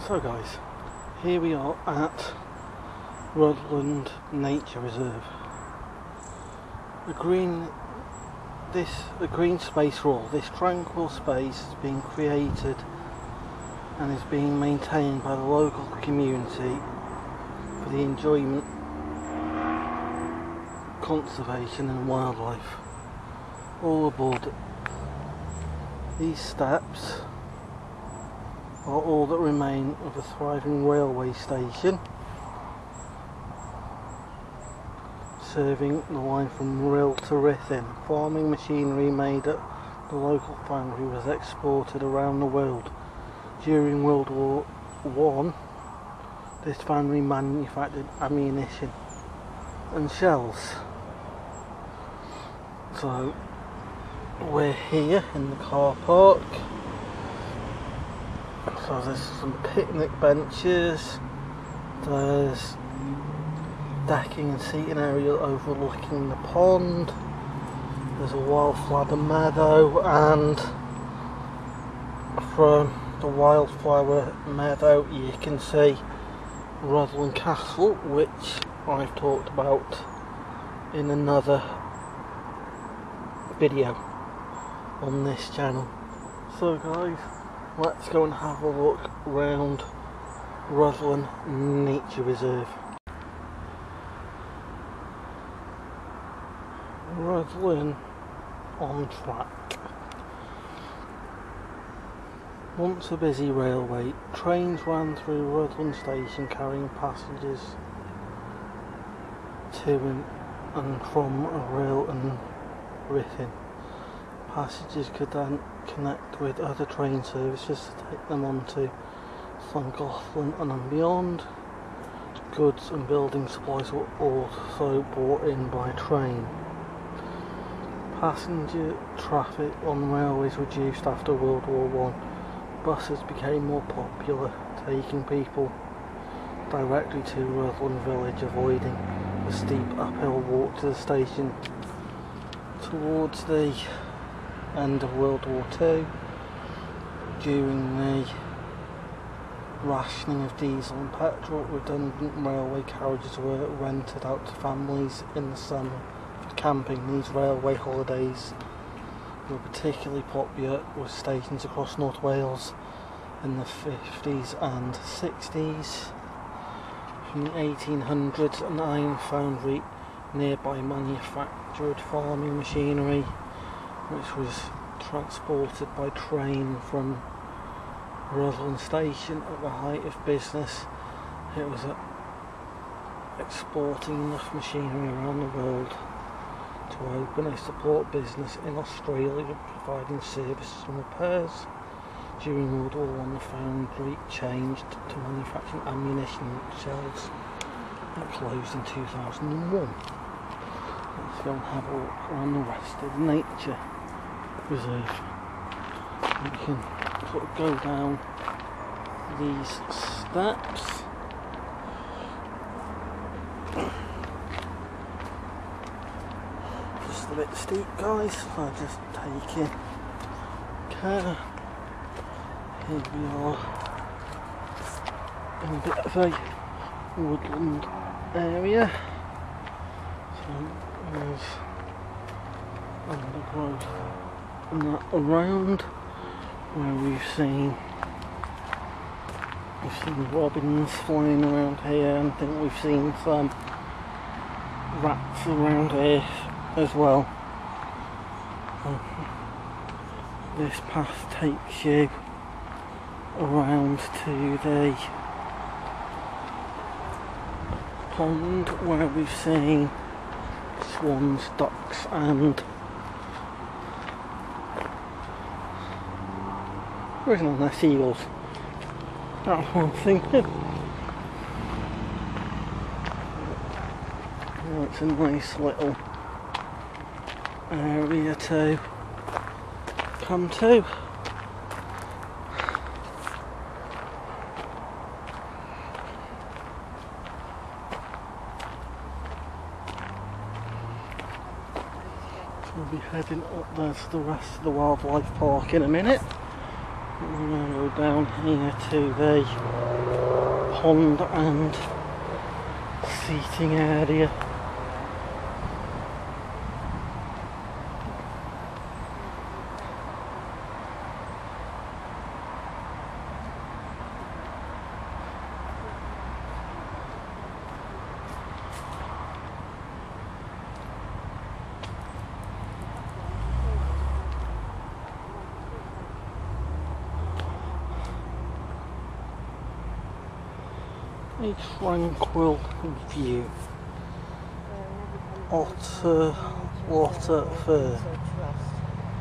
So guys, here we are at Rhuddlan Nature Reserve. The green space for all, this tranquil space is being created and is being maintained by the local community for the enjoyment, conservation and wildlife. All aboard these steps are all that remain of a thriving railway station serving the line from Rhyl to Rhuddlan. Farming machinery made at the local foundry was exported around the world. During World War I, this foundry manufactured ammunition and shells. So we're here in the car park. So there's some picnic benches, there's decking and seating area overlooking the pond, there's a wildflower meadow, and from the wildflower meadow you can see Rhuddlan Castle, which I've talked about in another video on this channel. So guys, let's go and have a look around Rhuddlan Nature Reserve. Rhuddlan on track. Once a busy railway, trains ran through Rhuddlan station carrying passengers to and from Rhyl and Rhuddlan. Passengers could then connect with other train services to take them on to Llangollen and beyond. Goods and building supplies were also brought in by train. Passenger traffic on railways reduced after World War I. Buses became more popular, taking people directly to Rhuddlan village, avoiding the steep uphill walk to the station. Towards the end of World War II, during the rationing of diesel and petrol, redundant railway carriages were rented out to families in the summer for camping. These railway holidays were particularly popular with stations across North Wales in the 50s and 60s. From the 1800s, an iron foundry nearby manufactured farming machinery, which was transported by train from Rhuddlan station. At the height of business, it was exporting enough machinery around the world to open a support business in Australia, providing services and repairs. During World War I, the foundry changed to manufacturing ammunition and shells. It closed in 2001. Let's go and have a look around the rest of the nature reserve. We can sort of go down these steps. Just a bit steep, guys, so just taking care. Here we are in a bit of a woodland area. So there's undergrowth and that around, where we've seen robins flying around here, and I think we've seen some rats around here as well. This path takes you around to the pond where we've seen swans, ducks and where isn't there seagulls? That's what I'm thinking. Oh, it's a nice little area to come to. We'll be heading up there to the rest of the wildlife park in a minute. We're going to go down here to the pond and seating area. A tranquil view. Otter fur.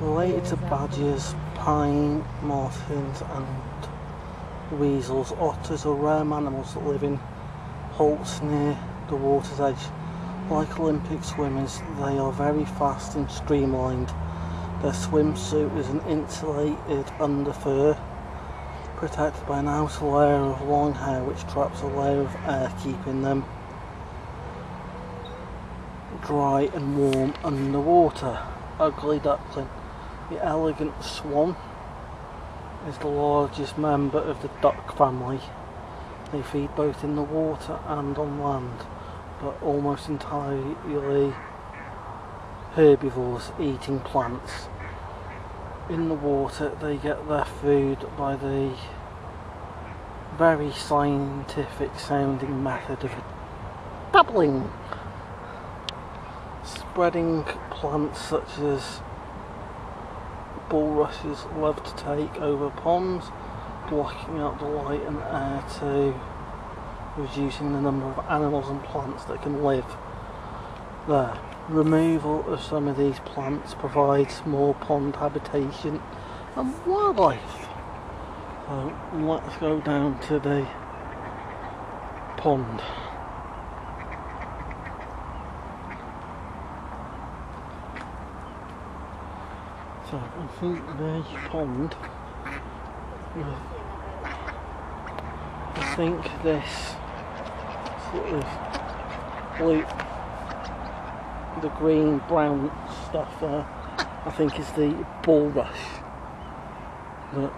Related to badgers, pine martens and weasels, otters are rare mammals that live in holts near the water's edge. Like Olympic swimmers, they are very fast and streamlined. Their swimsuit is an insulated underfur, protected by an outer layer of long hair which traps a layer of air, keeping them dry and warm underwater. Ugly duckling. The elegant swan is the largest member of the duck family. They feed both in the water and on land, but almost entirely herbivores, eating plants. In the water they get their food by the very scientific sounding method of bubbling, spreading plants such as bulrushes love to take over ponds, blocking out the light and air to reducing the number of animals and plants that can live there. Removal of some of these plants provides more pond habitation and wildlife. So let's go down to the pond. So I think the pond, I think this sort of blue, the green brown stuff there, I think is the bulrush that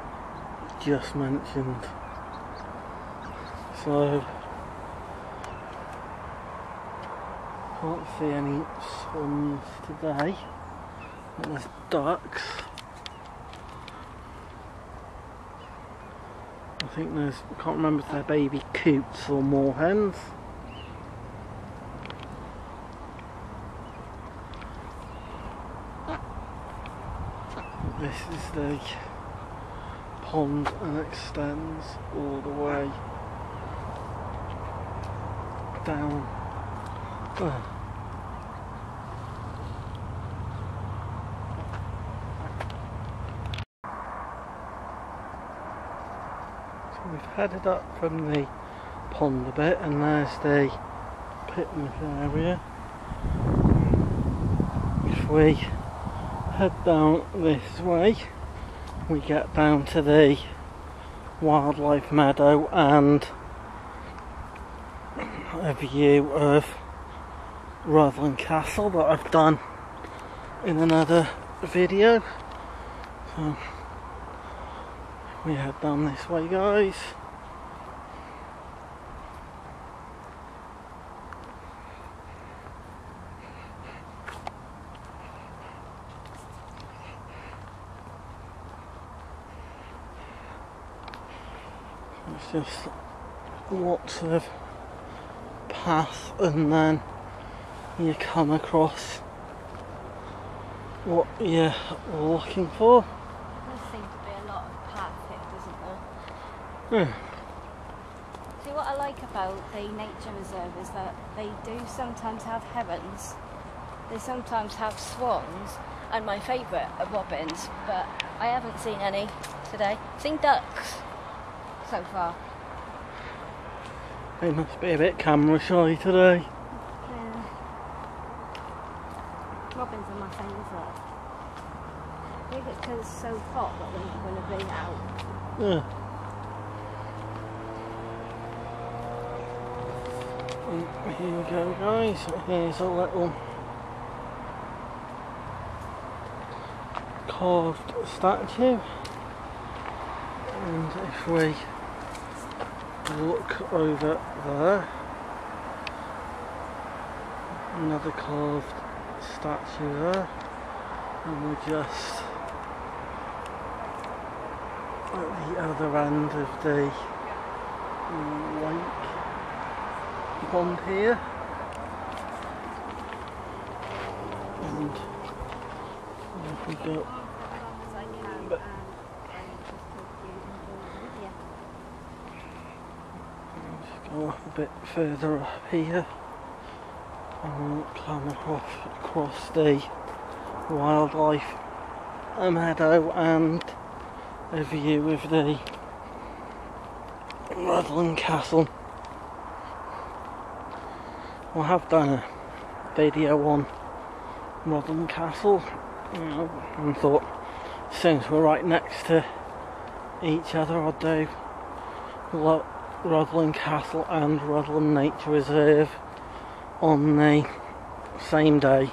just mentioned. So can't see any swans today. And there's ducks. I think there's, I can't remember if they're baby coots or moorhens. This is the pond and extends all the way down there. So we've headed up from the pond a bit, and there's the picnic area. If we head down this way, we get down to the wildlife meadow and a view of Rhuddlan Castle that I've done in another video. So we head down this way, guys. It's just lots of path, and then you come across what you're looking for. There seems to be a lot of path here, doesn't there? Yeah. See, what I like about the nature reserve is that they do sometimes have herons, they sometimes have swans, and my favourite are robins, but I haven't seen any today. I've seen ducks so far. They must be a bit camera shy today. Yeah. Robins are my favourite. I think it's because it's so hot that we're not going to be out. Yeah. And here we go, guys. Here's a little carved statue. And if we Look over there. Another carved statue there. And we're just at the other end of the lake pond here. And if we go a bit further up here and we'll come across the wildlife meadow and a view of the Rhuddlan Castle. I have done a video on Rhuddlan Castle, and thought since we're right next to each other I'll do Rhuddlan Castle and Rhuddlan Nature Reserve on the same day.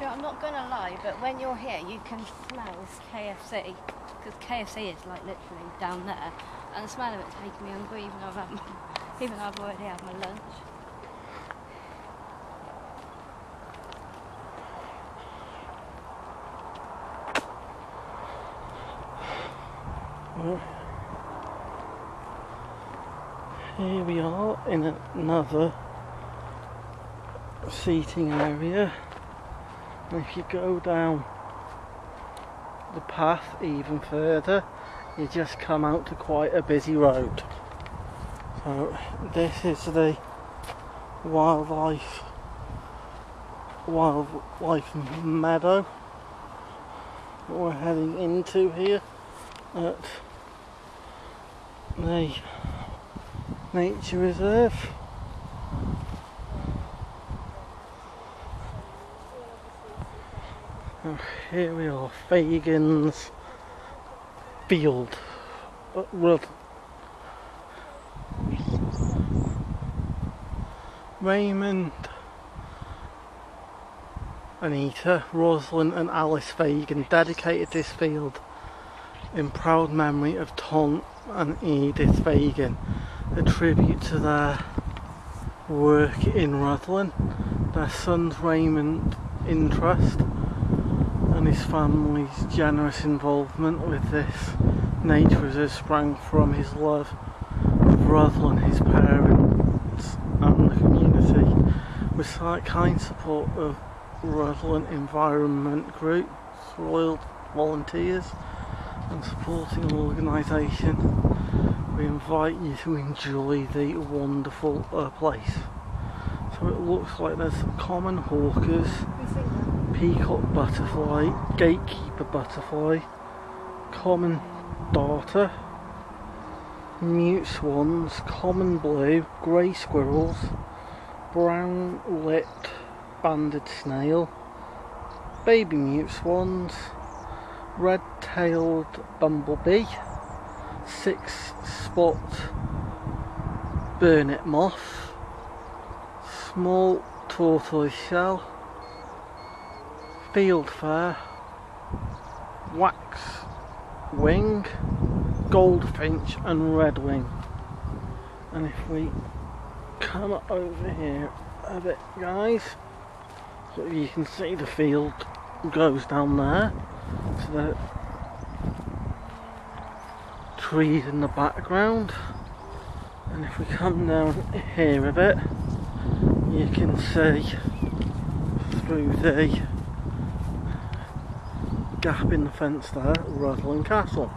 I'm not gonna lie, but when you're here you can smell KFC, because KFC is like literally down there, and the smell of it's making me hungry even though I've already had my lunch. Well, here we are in another seating area. And if you go down the path even further, you just come out to quite a busy road. So this is the wildlife meadow that we're heading into here at the Nature Reserve. Here we are, Fagan's Field at Rhuddlan. Raymond, Anita, Rosalind and Alice Fagan dedicated this field in proud memory of Tom and Edith Fagan, a tribute to their work in Rhuddlan. Their sons Raymond interest and his family's generous involvement with this nature reserve sprang from his love of Rhuddlan, his parents and the community. With kind support of Rhuddlan Environment Groups, Royal Volunteers and supporting organisation, we invite you to enjoy the wonderful place. So it looks like there's some common hawkers, peacock butterfly, gatekeeper butterfly, common darter, mute swans, common blue, grey squirrels, brown lipped banded snail, baby mute swans, red-tailed bumblebee, six-spot burnet moth, small tortoise shell, fieldfare, wax wing, goldfinch and redwing. And if we come over here a bit, guys, so you can see the field goes down there to the trees in the background, and if we come down here a bit you can see through the gap in the fence there Rhuddlan Castle.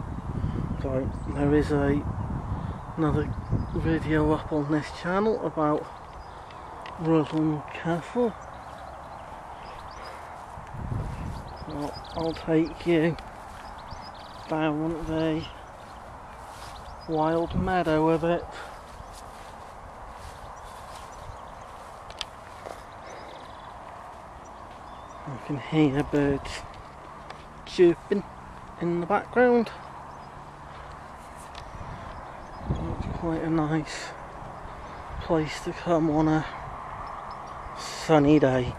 So there is another video up on this channel about Rhuddlan Castle. So I'll take you down the wild meadow a bit. You can hear birds chirping in the background. It's quite a nice place to come on a sunny day.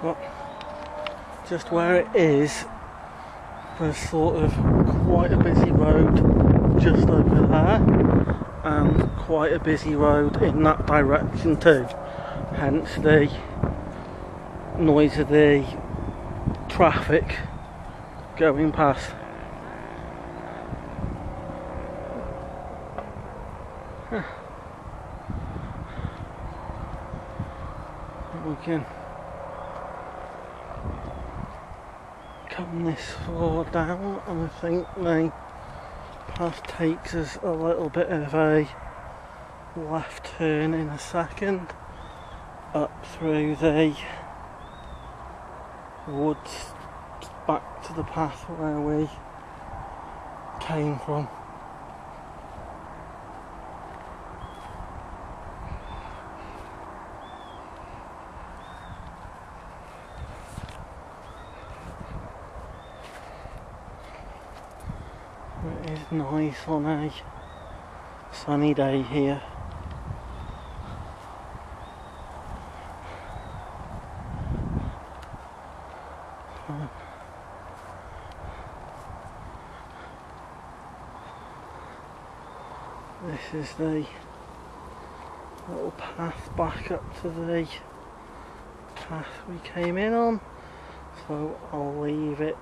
Well, just where it is, there's sort of quite a busy road just over there, and quite a busy road in that direction too, hence the noise of the traffic going past. We can come this far down, and I think the path takes us a little bit of a left turn in a second up through the woods back to the path where we came from. It is nice on a sunny day here. This is the little path back up to the path we came in on, so I'll leave it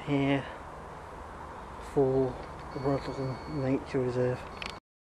here for Rhuddlan Nature Reserve.